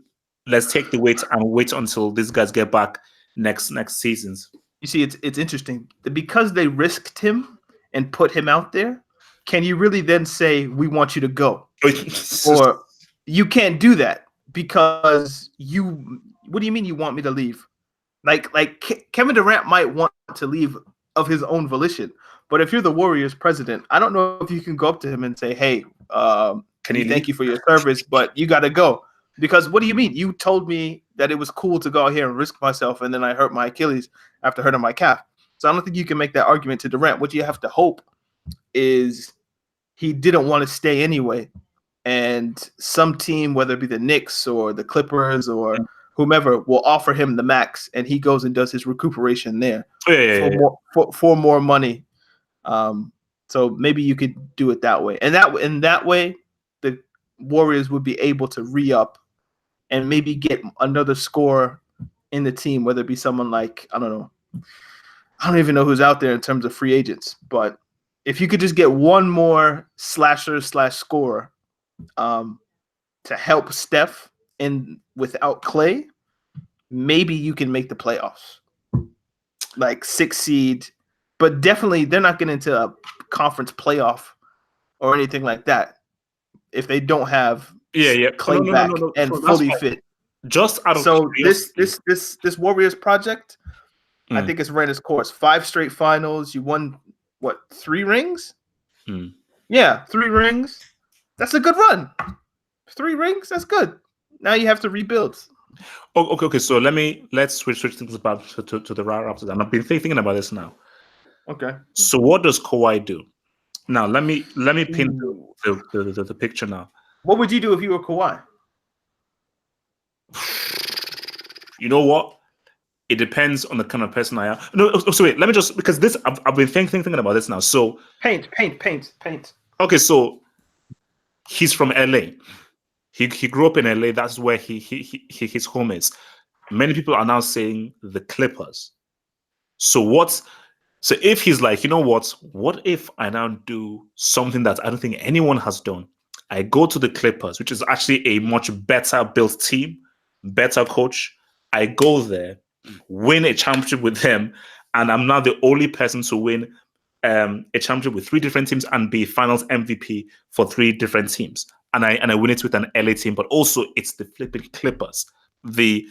let's take the wait and wait until these guys get back next seasons? You see, it's interesting because they risked him and put him out there. Can you really then say, we want you to go? Or you can't do that because what do you mean you want me to leave? Like Kevin Durant might want to leave of his own volition, but if you're the Warriors president, I don't know if you can go up to him and say, hey, can you thank you for your service, but you got to go. Because what do you mean? You told me that it was cool to go out here and risk myself, and then I hurt my Achilles after hurting my calf. So I don't think you can make that argument to Durant. What you have to hope is he didn't want to stay anyway, and some team, whether it be the Knicks or the Clippers or whomever, will offer him the max, and he goes and does his recuperation there for more money. So maybe you could do it that way, and that way, the Warriors would be able to re-up and maybe get another scorer in the team, whether it be someone like, I don't know. I don't even know who's out there in terms of free agents, but if you could just get one more slasher/scorer to help Steph in without Clay, maybe you can make the playoffs, like 6 seed. But definitely, they're not getting into a conference playoff or anything like that if they don't have Clay back and fully fit. Just out of this Warriors project, I think it's ran its course. 5 straight finals. You won what, 3 rings? Yeah, 3 rings. That's a good run. 3 rings. That's good. Now you have to rebuild. Okay. So let's switch things back to the Raptors. And I've been thinking about this now. Okay. So what does Kawhi do? Now let me paint the picture now. What would you do if you were Kawhi? You know what? It depends on the kind of person I am. No, so wait. Let me just, because this I've been thinking about this now. So paint. Okay, so He's from LA. He grew up in LA. That's where his home is. Many people are now saying the Clippers. So what? So if he's like, you know what? What if I now do something that I don't think anyone has done? I go to the Clippers, which is actually a much better built team, better coach. I go there, win a championship with them, and I'm now the only person to win a championship with three different teams and be Finals MVP for three different teams. And I win it with an LA team, but also it's the flipping Clippers, the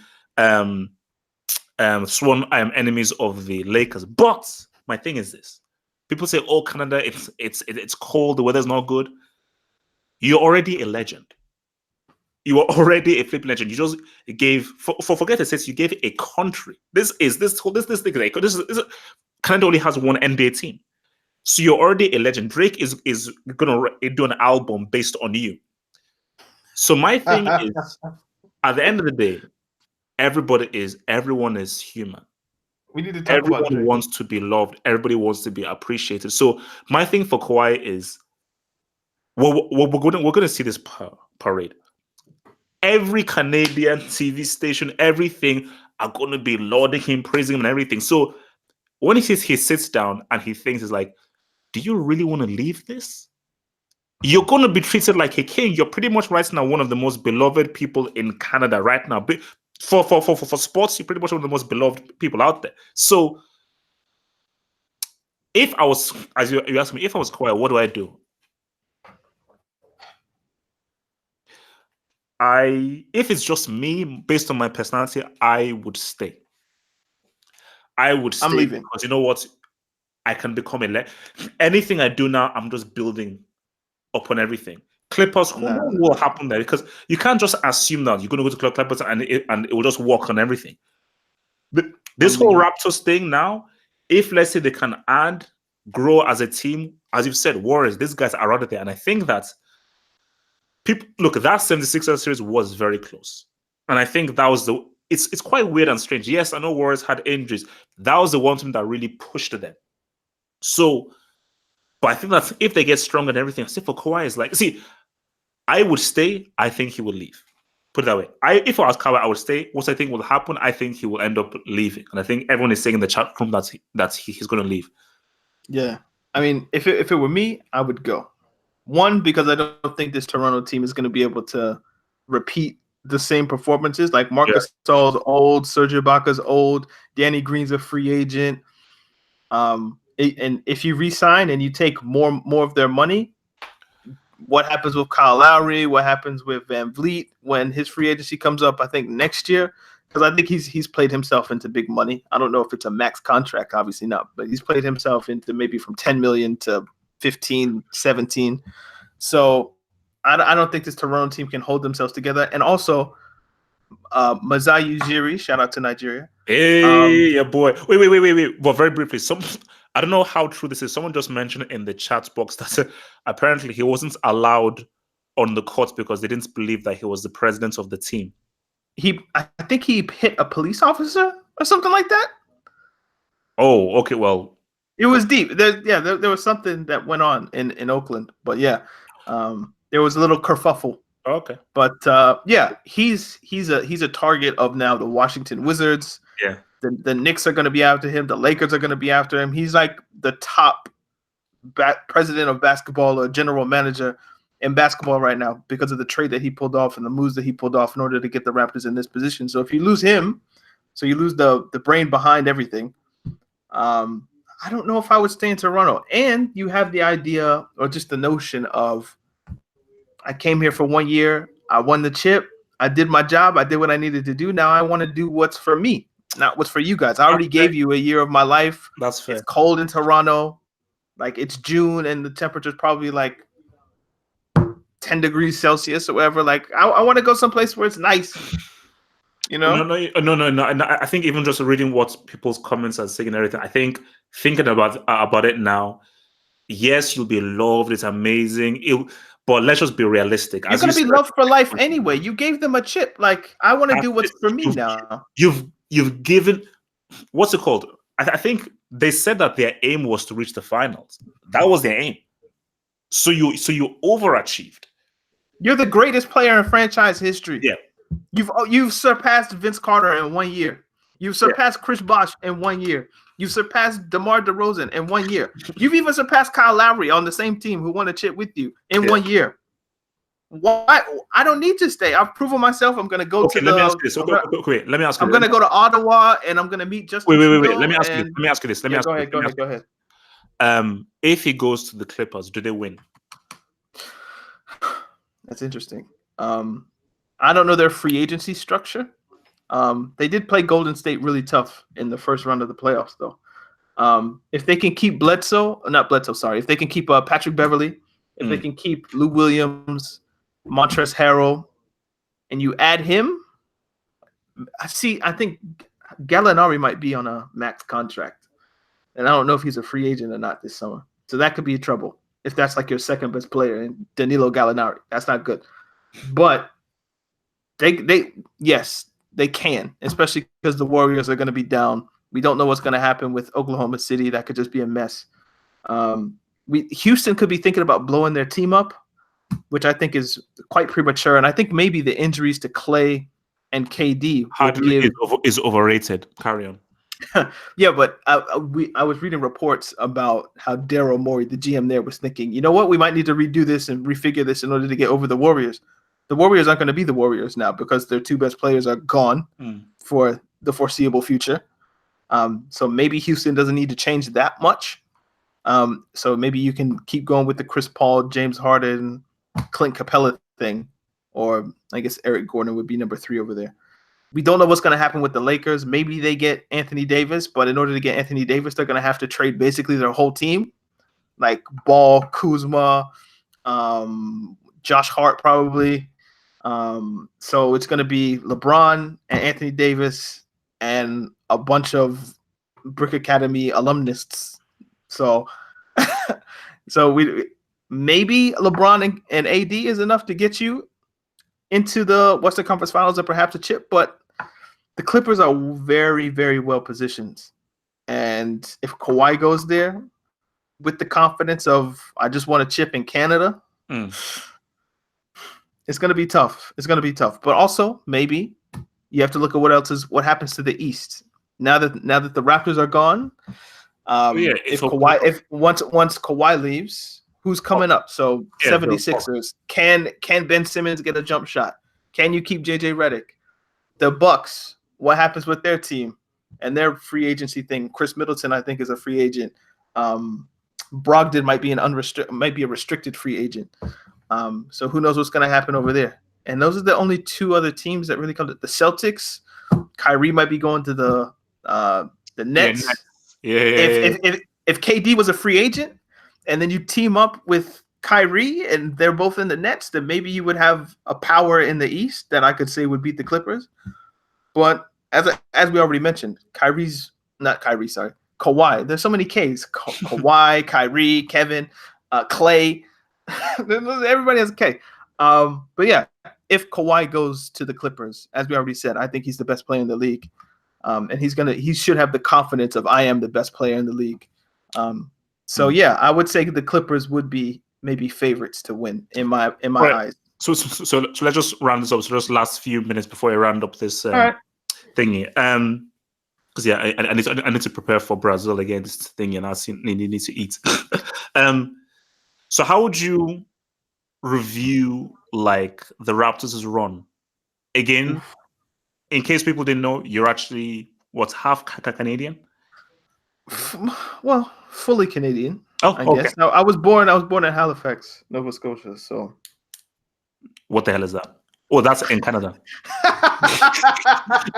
sworn enemies of the Lakers. But my thing is this: people say, "Oh, Canada, it's cold, the weather's not good." You're already a legend. You are already a flipping legend. You just gave for forget it says you gave a country. This thing. Like, Canada only has one NBA team, so you're already a legend. Drake is gonna do an album based on you. So my thing is, at the end of the day, everyone is human. We need to talk about Everyone Drake. wants to be loved. Everybody wants to be appreciated. So my thing for Kawhi is, we're going to see this parade. Every Canadian TV station, everything are going to be lauding him, praising him, and everything. So when he sits down and he thinks, it's like, do you really want to leave this? You're going to be treated like a king. You're pretty much right now one of the most beloved people in Canada right now. For sports, you're pretty much one of the most beloved people out there. So if I was, as you asked me, if I was Kawhi, what do I do? If it's just me, based on my personality, I would stay. I would stay I'm leaving because you know what? I can become anything I do now, I'm just building upon everything. Clippers, who knows what will happen there? Because you can't just assume that you're going to go to Clippers and it will just work on everything. But this whole Raptors thing now, if let's say they can grow as a team, as you've said, Warriors, these guys are out there. And I think that people look, that 76ers series was very close. And I think that was it's quite weird and strange. Yes, I know Warriors had injuries. That was the one team that really pushed them. So, but I think that if they get strong and everything, except for Kawhi is like, see, I would stay. I think he would leave. Put it that way. If I was Kawhi, I would stay. What I think will happen, I think he will end up leaving. And I think everyone is saying in the chat room that he's going to leave. Yeah. I mean, if it were me, I would go. One, because I don't think this Toronto team is going to be able to repeat the same performances. Like Marcus Gasol's old, Serge Ibaka's old, Danny Green's a free agent. And if you re-sign and you take more of their money, what happens with Kyle Lowry? What happens with Van Vliet when his free agency comes up? I think next year, because I think he's played himself into big money. I don't know if it's a max contract, obviously not, but he's played himself into maybe from 10 million to 15, 17. So I don't think this Toronto team can hold themselves together. And also, Masai Ujiri, shout out to Nigeria. Hey, yeah, boy. Wait. Well, very briefly, I don't know how true this is. Someone just mentioned in the chat box that apparently he wasn't allowed on the court because they didn't believe that he was the president of the team. I think he hit a police officer or something like that. Oh, okay. Well, it was deep. There was something that went on in Oakland, but yeah, there was a little kerfuffle. Okay. But he's a target of now the Washington Wizards. Yeah. The Knicks are going to be after him. The Lakers are going to be after him. He's like the top president of basketball or general manager in basketball right now because of the trade that he pulled off and the moves that he pulled off in order to get the Raptors in this position. So if you lose him, so you lose the brain behind everything. I don't know if I would stay in Toronto. And you have the idea or just the notion of, I came here for 1 year. I won the chip. I did my job. I did what I needed to do. Now I want to do what's for me, not what's for you guys. I already gave you a year of my life. That's fair. It's cold in Toronto. Like, it's June and the temperature's probably like 10 degrees Celsius or whatever. Like, I want to go someplace where it's nice. You know? No. I think even just reading what people's comments are saying and everything, I think thinking about it now, yes, you'll be loved. It's amazing. But let's just be realistic. You're going to be loved for life anyway. You gave them a chip. Like, I want to do what's for me now. You've given, what's it called? I think they said that their aim was to reach the finals. That was their aim. So you overachieved. You're the greatest player in franchise history. Yeah. You've surpassed Vince Carter in 1 year. You've Yeah. surpassed Chris Bosh in 1 year. You've surpassed DeMar DeRozan in 1 year. You've even surpassed Kyle Lowry on the same team who won a chip with you in 1 year. Why? I don't need to stay. I've proven myself. I'm gonna go to let the. me ask you this. Okay, let me ask you. I'm gonna go to Ottawa and I'm gonna meet Justin. Wait. Let me ask you this. Go ahead. If he goes to the Clippers, do they win? That's interesting. I don't know their free agency structure. They did play Golden State really tough in the first round of the playoffs, though. If they can keep if they can keep Patrick Beverley, if they can keep Lou Williams, Montrezl Harrell, and you add him, I think Gallinari might be on a max contract, and I don't know if he's a free agent or not this summer. So that could be trouble if that's like your second best player, and Danilo Gallinari. That's not good. But they can, especially because the Warriors are going to be down. We don't know what's going to happen with Oklahoma City. That could just be a mess. Houston could be thinking about blowing their team up, which I think is quite premature. And I think maybe the injuries to Clay and KD is overrated. Carry on. Yeah, but I was reading reports about how Daryl Morey, the GM there, was thinking, you know what, we might need to redo this and refigure this in order to get over the Warriors. The Warriors aren't going to be the Warriors now because their two best players are gone for the foreseeable future. So maybe Houston doesn't need to change that much. So maybe you can keep going with the Chris Paul, James Harden, Clint Capella thing, or I guess Eric Gordon would be number 3 over there. We don't know what's going to happen with the Lakers. Maybe they get Anthony Davis, but in order to get Anthony Davis, they're going to have to trade basically their whole team, like Ball, Kuzma, Josh Hart probably. So it's going to be LeBron and Anthony Davis and a bunch of Brick Academy alumnists. So we maybe LeBron and AD is enough to get you into the Western Conference Finals or perhaps a chip, but the Clippers are very, very well positioned. And if Kawhi goes there with the confidence of, I just want a chip in Canada, it's going to be tough. But also, maybe you have to look at what happens to the East. Now that the Raptors are gone, once Kawhi leaves, who's coming up? So 76ers. Can Ben Simmons get a jump shot? Can you keep JJ Redick? The Bucks, what happens with their team and their free agency thing? Chris Middleton, I think, is a free agent. Brogdon might be a restricted free agent. So who knows what's going to happen over there? And those are the only 2 other teams that really come to the Celtics. Kyrie might be going to the Nets. If KD was a free agent, and then you team up with Kyrie, and they're both in the Nets, then maybe you would have a power in the East that I could say would beat the Clippers. But as we already mentioned, Kawhi. There's so many Ks. Kawhi, Kyrie, Kevin, Clay. Everybody has a K. But yeah, if Kawhi goes to the Clippers, as we already said, I think he's the best player in the league. And he should have the confidence of, I am the best player in the league. So yeah, I would say the Clippers would be maybe favorites to win in my eyes. So let's just round this up. So just last few minutes before I round up this thingy. Because I need to prepare for Brazil against thingy, and I need to eat. So how would you review like the Raptors' run? Again, in case people didn't know, you're actually half Canadian? Well, fully Canadian. I okay. guess. Now, I was born in Halifax, Nova Scotia. So, what the hell is that? Oh, that's in Canada.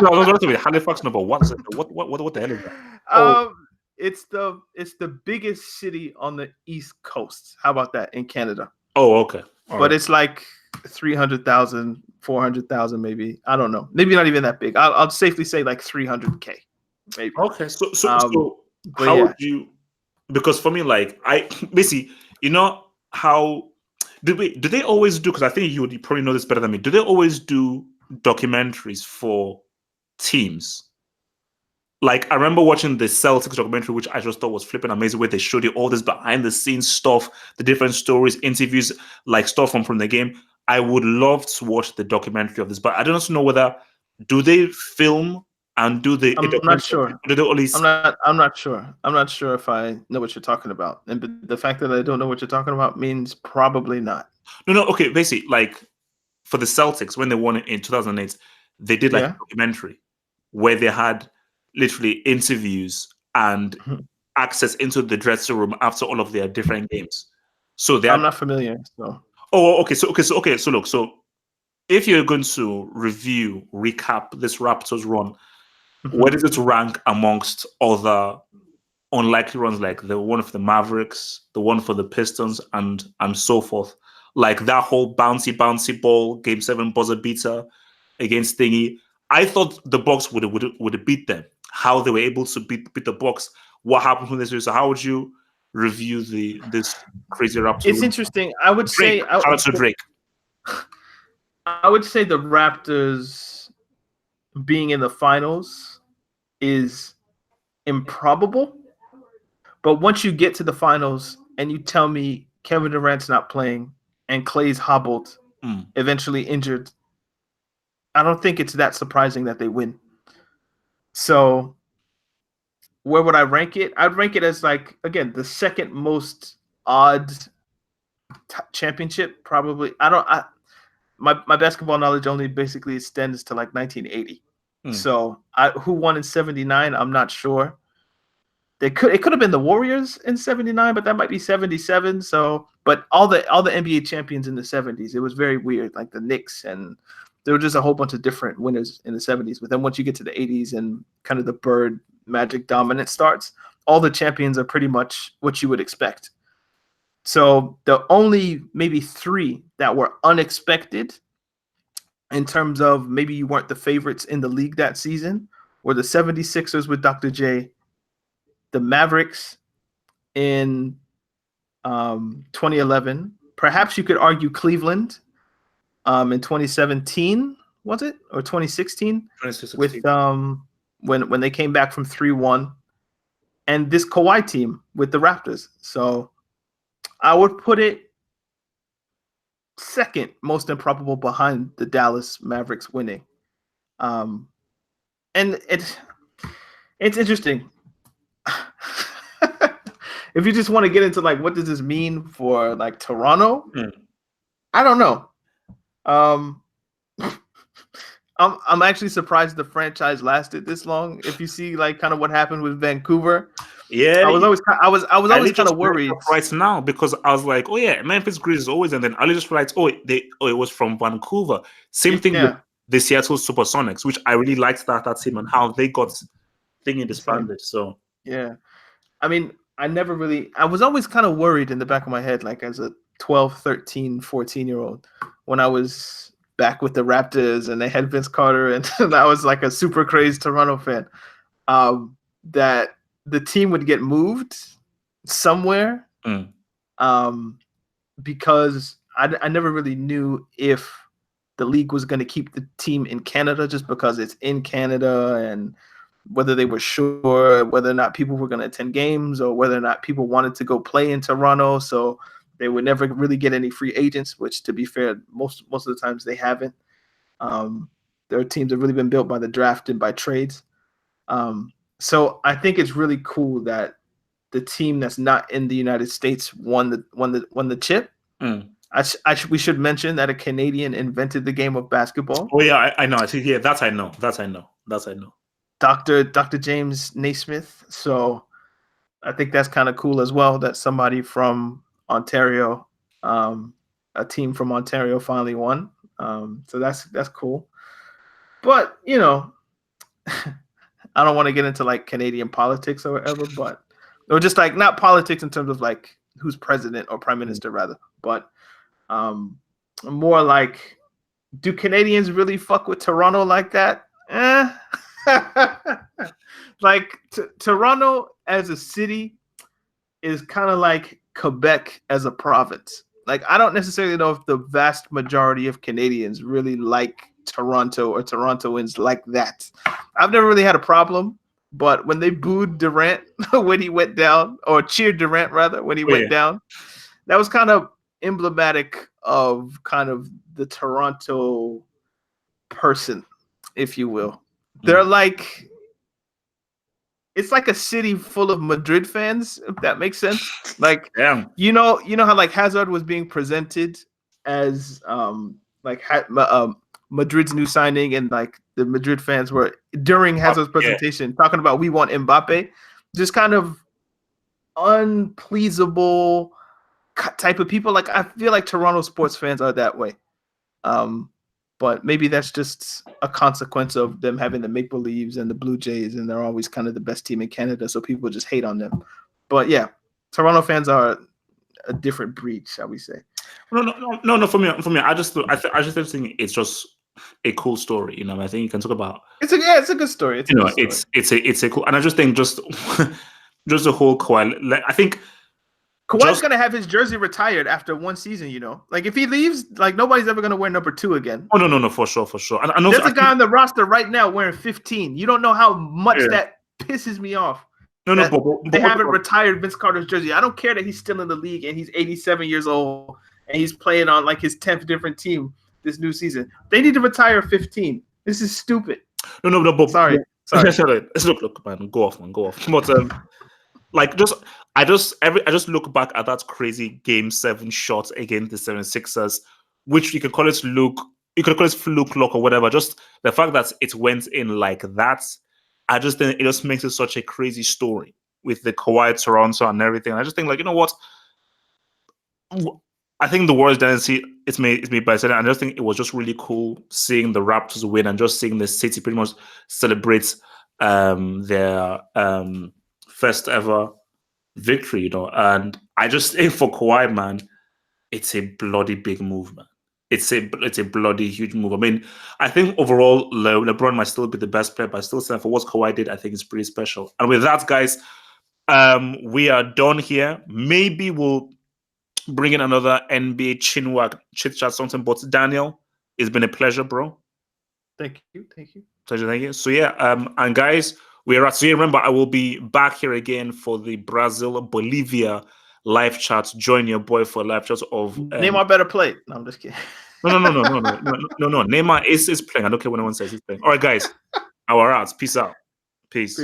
No, Halifax number 1. What the hell is that? It's the biggest city on the East Coast. How about that in Canada? Oh, okay. But it's like 300,000, 400,000, maybe. I don't know. Maybe not even that big. I'll safely say like 300K, maybe. Okay. So how would you? Because for me, like basically, you know how do they always do? Because I think you probably know this better than me. Do they always do documentaries for teams? Like I remember watching the Celtics documentary, which I just thought was flipping amazing, where they showed you all this behind the scenes stuff, the different stories, interviews, like stuff from the game. I would love to watch the documentary of this, but I don't also know whether do they film and do the a I'm not documentary, sure. or do they only I'm not sure. I'm not sure if I know what you're talking about. And the fact that I don't know what you're talking about means probably not. no, okay, basically, like for the Celtics when they won it in 2008, they did like a Yeah. documentary where they had literally interviews and access into the dressing room after all of their different games. So they I'm had not familiar. So so look, so if you're going to recap this Raptors run, where does it rank amongst other unlikely runs like the one for the Mavericks, the one for the Pistons, and so forth? Like that whole bouncy ball game 7 buzzer beater against Thingy. I thought the Bucks would have beat them. How they were able to beat the Bucks. What happened from this year? So how would you review this crazy Raptors it's run? interesting. I would Drake, say shout out to Drake. I would say the Raptors being in the finals is improbable. But once you get to the finals and you tell me Kevin Durant's not playing and Clay's hobbled, eventually injured, I don't think it's that surprising that they win. So where would I rank it? I'd rank it as like, again, the second most odd championship, probably. My basketball knowledge only basically extends to like 1980. So who won in 79? I'm not sure. It could have been the Warriors in 79, but that might be 77. So, but all the NBA champions in the 70s, it was very weird. Like the Knicks, and there were just a whole bunch of different winners in the 70s. But then once you get to the 80s and kind of the Bird Magic dominance starts, all the champions are pretty much what you would expect. So the only maybe 3 that were unexpected in terms of maybe you weren't the favorites in the league that season were the 76ers with Dr. J, the Mavericks in 2011. Perhaps you could argue Cleveland in 2017, was it? Or 2016? 2016. With when they came back from 3-1. And this Kawhi team with the Raptors. So I would put it second most improbable behind the Dallas Mavericks winning. And it's interesting. If you just want to get into like what does this mean for like Toronto, I don't know. I'm actually surprised the franchise lasted this long. If you see like kind of what happened with Vancouver, yeah, I was always kind of worried right now because I was like, oh yeah, Memphis Grizzlies always, and then I just realized, it was from Vancouver. Same thing with the Seattle SuperSonics, which I really liked that team and how they got thingy disbanded. So yeah, I mean, I was always kind of worried in the back of my head, like as a 12, 13, 14-year-old, when I was back with the Raptors and they had Vince Carter and I was like a super crazed Toronto fan, that the team would get moved somewhere because I never really knew if the league was going to keep the team in Canada just because it's in Canada, and whether they were sure whether or not people were going to attend games or whether or not people wanted to go play in Toronto. So they would never really get any free agents, which, to be fair, most of the times they haven't. Their teams have really been built by the draft and by trades. So I think it's really cool that the team that's not in the United States won the chip. We should mention that a Canadian invented the game of basketball. Oh yeah, I know. Yeah, that I know. Dr. James Naismith. So I think that's kind of cool as well that somebody from Ontario, a team from Ontario finally won. So that's cool. But, you know, I don't want to get into like Canadian politics or whatever, or just like not politics in terms of like who's president or prime minister rather, but more like, do Canadians really fuck with Toronto like that? Like Toronto as a city is kind of like Quebec as a province. Like, I don't necessarily know if the vast majority of Canadians really like Toronto or Torontoans like that. I've never really had a problem, but when they booed Durant when he went down, or cheered Durant rather when he went down, that was kind of emblematic of kind of the Toronto person, if you will. They're like, it's like a city full of Madrid fans, if that makes sense. Like, you know how like Hazard was being presented as Madrid's new signing, and like the Madrid fans were during Hazard's presentation talking about we want Mbappe, just kind of unpleasable type of people. Like I feel like Toronto sports fans are that way. But maybe that's just a consequence of them having the Maple Leafs and the Blue Jays, and they're always kind of the best team in Canada, so people just hate on them. But yeah, Toronto fans are a different breed, shall we say? No. For me, I just think it's just a cool story. You know, I think you can talk about. It's a good story. It's a cool, and I just think just the whole Kawhi. I think. Kawhi's gonna have his jersey retired after one season, you know. Like if he leaves, like nobody's ever gonna wear number 2 again. Oh no, for sure. And also, there's a guy on the roster right now wearing 15. You don't know how much that pisses me off. But they haven't retired Vince Carter's jersey. I don't care that he's still in the league and he's 87 years old and he's playing on like his 10th different team this new season. They need to retire 15. This is stupid. No. But sorry. Look, man, go off. But I just look back at that crazy Game 7 shot against the 76ers, which you could call it fluke luck or whatever. Just the fact that it went in like that, I just think it just makes it such a crazy story with the Kawhi Toronto and everything. And I just think, like, you know what? I think the Warriors didn't see it's made by saying, and I just think it was just really cool seeing the Raptors win and just seeing the city pretty much celebrate their first ever victory, you know. And I just think for Kawhi, man, it's a bloody big move, man. It's a bloody huge move. I mean, I think overall LeBron might still be the best player, but still saying for what Kawhi did, I think it's pretty special. And with that, guys, we are done here. Maybe we'll bring in another NBA chinwag chit chat something. But Daniel, it's been a pleasure, bro. Thank you. Pleasure, thank you. So yeah, and guys, so remember, I will be back here again for the Brazil-Bolivia live chat. Join your boy for a live chat of Neymar better play. No, I'm just kidding. No. Neymar is playing. I don't care what anyone says. He's playing. All right, guys. Our outs. Peace out. Peace.